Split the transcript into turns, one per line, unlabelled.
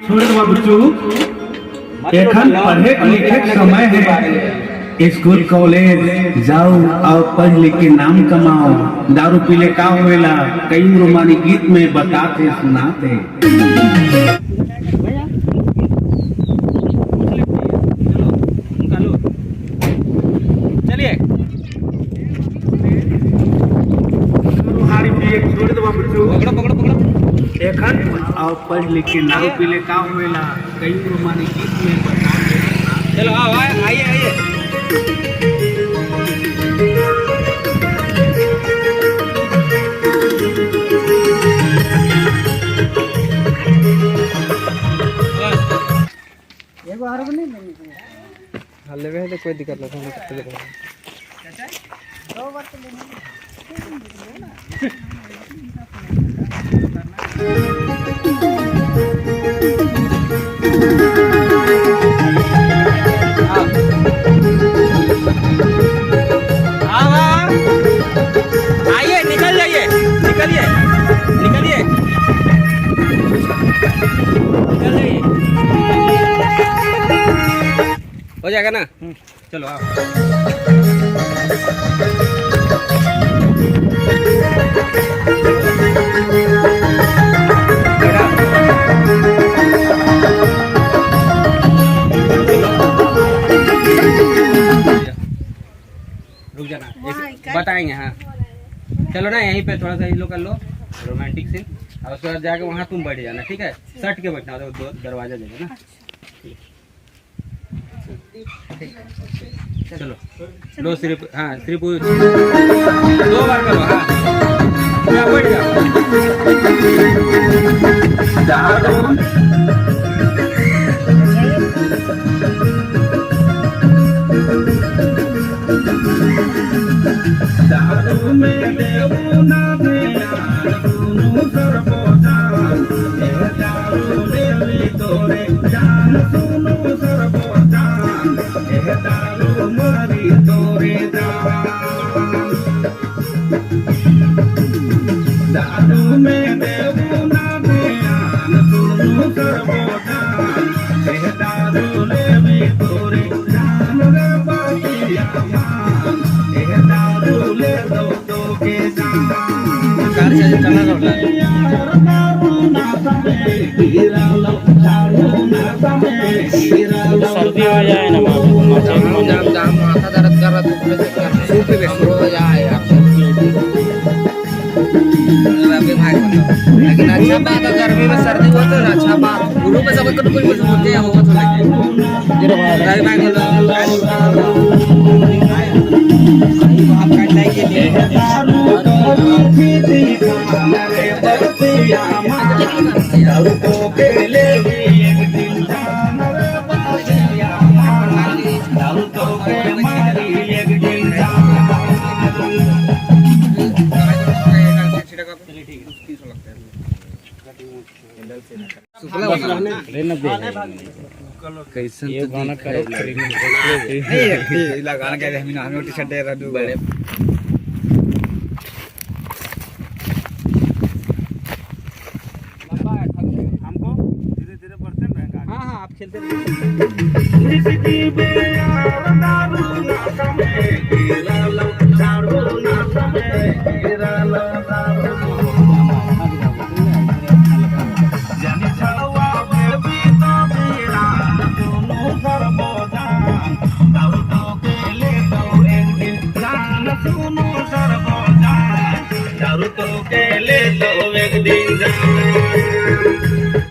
छोड़ दो बच्चों, एखन पढ़े लिखे के समय है। स्कूल कॉलेज जाओ और पढ़ लिख के नाम कमाओ। दारू पीले का होएला कई रोमानी गीत में बताते सुनाते। चलिए छोड़ दो बच्चों, पकड़ो पकड़ो एखन और पढ़ लिख के दारू पीले का होएला कई रोमानी गीत में बताते। चलो आओ आइए आइए।
लेवे है तो कोई दिक्कत नहीं है। दो बार तो
आइए निकल जाइए, निकलिए निकलिए निकल जाइए, हो जाएगा ना। चलो आओ। रुक जाना, बताएंगे। हाँ चलो ना, यहीं पे थोड़ा सा ये लो कर लो रोमांटिक सीन, और उसके बाद जाके वहाँ तुम बैठ जाना, ठीक है? सट के बैठना, तो दो दरवाजा देगा ना। चलो लो सिर्फ, हाँ सिर्फ 2 बार करो। हाँ बैठ जाओ।
दारू में देवो ना देना सुनो सर्वोजान, दारू देवी तोरे जान सुनो सर्वोजान, दारू मरी तोरे जान। दारू में देवो ना देना सुनो सर्वोजान, दारू देवी तोरे जान रे बातिया मान, दारू ले दो तो के जान।
कार से चला रोला
सर्दी हो जाए ना,
माथा दर्द कर रहा हो जाए लेकिन अच्छा बात है, गर्मी में सर्दी हो तो अच्छा बात। गुरु में सब कुछ कुछ मुझे होगा तो लगे भाई भाई आप काटने के लिए
दारू तो के ले एक दिन जान रे बातिया मान, दारू तो के मारी एक दिन जान।
कैसे ये गाना करो
लगाना क्या है, हमें टी शर्ट दे रहा दो बड़े।
हमको धीरे धीरे बढ़ते रहेंगे।
हाँ हाँ आप खेलते
दारू तो के ले दो एक दिन जान।